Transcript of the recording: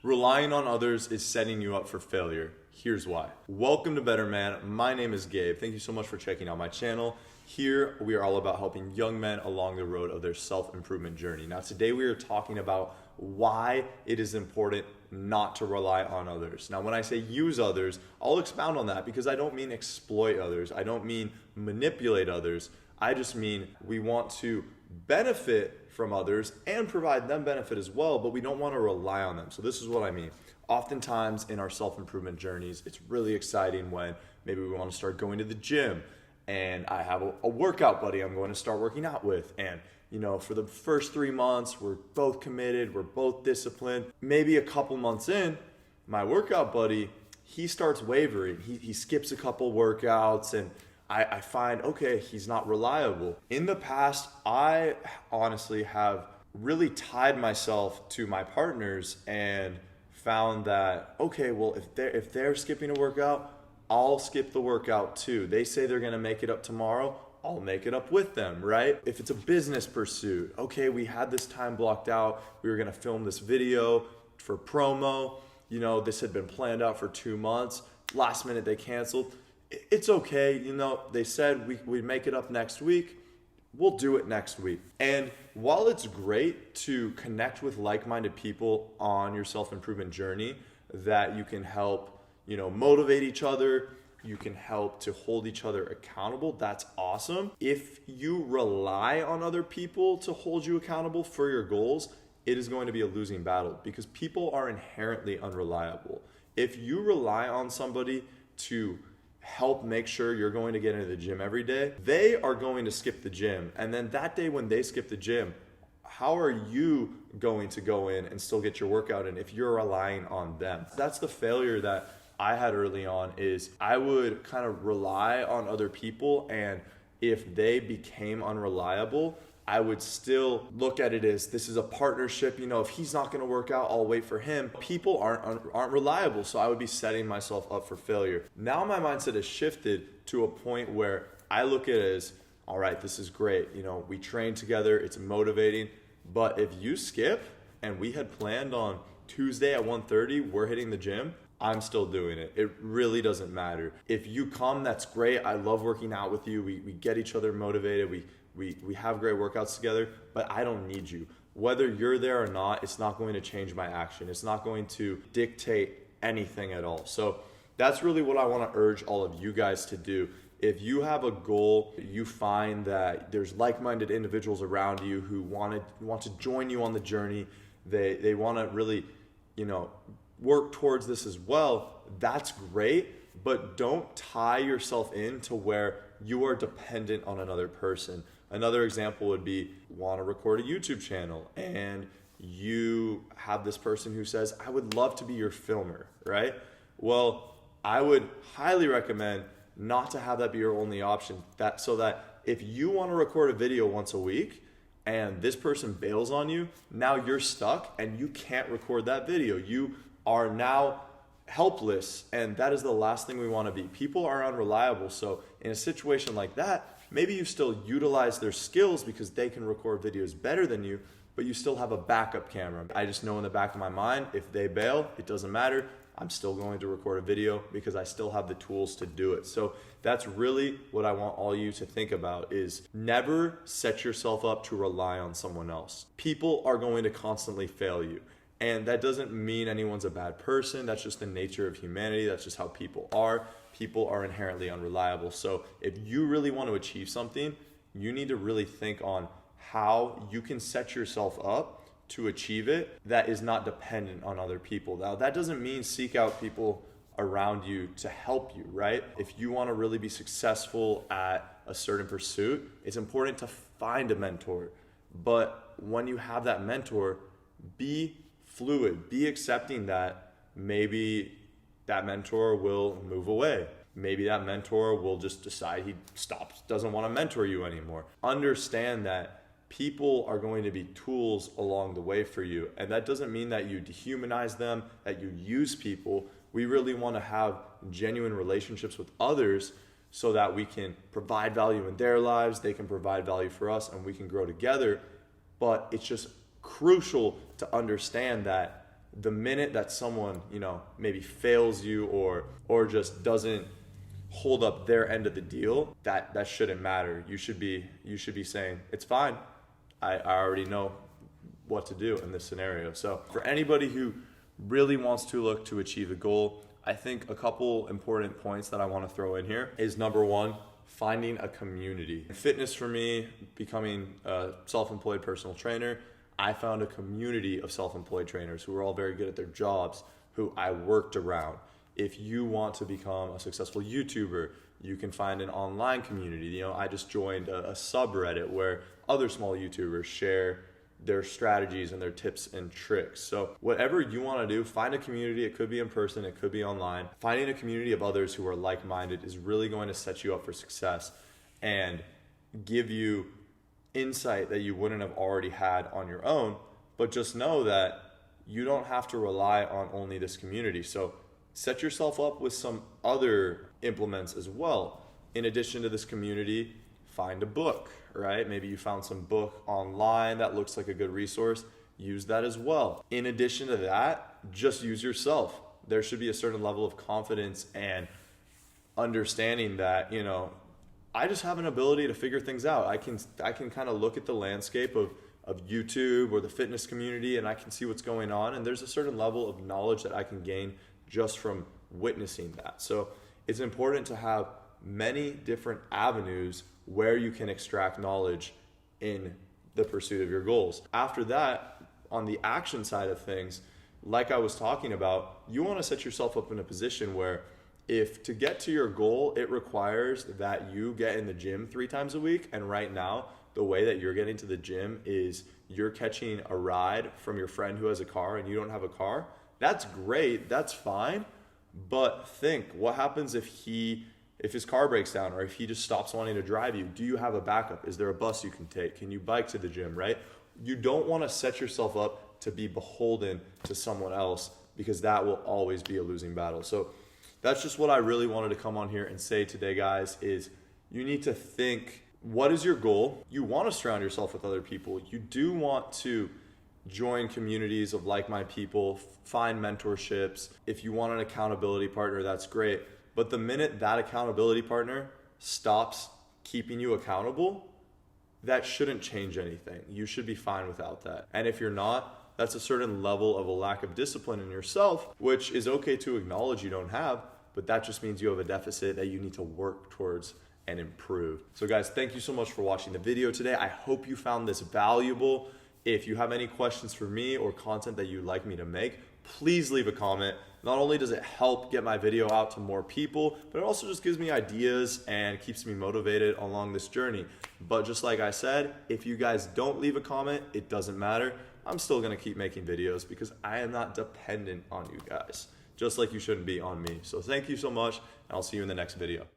Relying on others is setting you up for failure. Here's why. Welcome to Better Man. My name is Gabe. Thank you so much for checking out my channel. Here we are all about helping young men along the road of their self-improvement journey. Now today we are talking about why it is important not to rely on others. Now when I say use others, I'll expound on that because I don't mean exploit others. I don't mean manipulate others. I just mean we want to benefit from others and provide them benefit as well, but we don't want to rely on them. So this is what I mean. Oftentimes in our self-improvement journeys, it's really exciting when maybe we want to start going to the gym and I have a workout buddy I'm going to start working out with. And for the first 3 months, we're both committed, we're both disciplined. Maybe a couple months in, my workout buddy, he starts wavering. He skips a couple workouts and I find, okay, he's not reliable. In the past, I honestly have really tied myself to my partners and found that, okay, well, if they're skipping a workout, I'll skip the workout too. They say they're gonna make it up tomorrow, I'll make it up with them, right? If it's a business pursuit, okay, we had this time blocked out, we were gonna film this video for promo, this had been planned out for 2 months, last minute they canceled. It's okay, they said we'd make it up next week, we'll do it next week. And while it's great to connect with like-minded people on your self-improvement journey, that you can help, motivate each other, you can help to hold each other accountable, that's awesome. If you rely on other people to hold you accountable for your goals, it is going to be a losing battle because people are inherently unreliable. If you rely on somebody to help make sure you're going to get into the gym every day, they are going to skip the gym. And then that day when they skip the gym, how are you going to go in and still get your workout in if you're relying on them? That's the failure that I had early on, is I would kind of rely on other people, and if they became unreliable, I would still look at it as this is a partnership. If he's not going to work out, I'll wait for him. People aren't reliable, so I would be setting myself up for failure. Now my mindset has shifted to a point where I look at it as, all right, this is great. We train together, it's motivating, but if you skip and we had planned on Tuesday at 1:30, we're hitting the gym, I'm still doing it. It really doesn't matter. If you come, that's great. I love working out with you. We get each other motivated. We have great workouts together, but I don't need you. Whether you're there or not, it's not going to change my action. It's not going to dictate anything at all. So that's really what I want to urge all of you guys to do. If you have a goal, you find that there's like-minded individuals around you who want to join you on the journey, they want to really, work towards this as well, that's great, but don't tie yourself in to where you are dependent on another person. Another example would be, want to record a YouTube channel and you have this person who says, I would love to be your filmer, right? Well, I would highly recommend not to have that be your only option, so that if you want to record a video once a week and this person bails on you, now you're stuck and you can't record that video. You are now helpless, and that is the last thing we want to be. People are unreliable, so in a situation like that, maybe you still utilize their skills because they can record videos better than you, but you still have a backup camera. I just know in the back of my mind, if they bail, it doesn't matter. I'm still going to record a video because I still have the tools to do it. So that's really what I want all you to think about, is never set yourself up to rely on someone else. People are going to constantly fail you. And that doesn't mean anyone's a bad person. That's just the nature of humanity. That's just how people are. People are inherently unreliable. So if you really want to achieve something, you need to really think on how you can set yourself up to achieve it that is not dependent on other people. Now, that doesn't mean seek out people around you to help you, right? If you want to really be successful at a certain pursuit, it's important to find a mentor. But when you have that mentor, be fluid, be accepting that maybe that mentor will move away. Maybe that mentor will just decide he doesn't want to mentor you anymore. Understand that people are going to be tools along the way for you. And that doesn't mean that you dehumanize them, that you use people. We really want to have genuine relationships with others so that we can provide value in their lives, they can provide value for us, and we can grow together. But it's just crucial to understand that the minute that someone, maybe fails you or just doesn't hold up their end of the deal, that shouldn't matter. You should be saying, it's fine. I already know what to do in this scenario. So for anybody who really wants to look to achieve a goal, I think a couple important points that I want to throw in here is, number one, finding a community. Fitness for me, becoming a self-employed personal trainer, I found a community of self-employed trainers who are all very good at their jobs, who I worked around. If you want to become a successful YouTuber, you can find an online community. I just joined a subreddit where other small YouTubers share their strategies and their tips and tricks. So whatever you want to do, find a community. It could be in person, it could be online. Finding a community of others who are like-minded is really going to set you up for success and give you insight that you wouldn't have already had on your own. But just know that you don't have to rely on only this community. So set yourself up with some other implements as well. In addition to this community, find a book, right? Maybe you found some book online that looks like a good resource. Use that as well. In addition to that, just use yourself. There should be a certain level of confidence and understanding that, I just have an ability to figure things out. I can kind of look at the landscape of YouTube or the fitness community, and I can see what's going on. And there's a certain level of knowledge that I can gain just from witnessing that. So it's important to have many different avenues where you can extract knowledge in the pursuit of your goals. After that, on the action side of things, like I was talking about, you want to set yourself up in a position where if to get to your goal, it requires that you get in the gym 3 times a week. And right now, the way that you're getting to the gym is you're catching a ride from your friend who has a car and you don't have a car. That's great, that's fine. But think, what happens if his car breaks down or if he just stops wanting to drive you? Do you have a backup? Is there a bus you can take? Can you bike to the gym, right? You don't want to set yourself up to be beholden to someone else, because that will always be a losing battle. So that's just what I really wanted to come on here and say today, guys, is you need to think, what is your goal? You want to surround yourself with other people. You do want to join communities of like-minded people, find mentorships. If you want an accountability partner, that's great. But the minute that accountability partner stops keeping you accountable, that shouldn't change anything. You should be fine without that. And if you're not, that's a certain level of a lack of discipline in yourself, which is okay to acknowledge you don't have, but that just means you have a deficit that you need to work towards and improve. So guys, thank you so much for watching the video today. I hope you found this valuable. If you have any questions for me or content that you'd like me to make, please leave a comment. Not only does it help get my video out to more people, but it also just gives me ideas and keeps me motivated along this journey. But just like I said, if you guys don't leave a comment, it doesn't matter. I'm still gonna keep making videos because I am not dependent on you guys, just like you shouldn't be on me. So thank you so much, and I'll see you in the next video.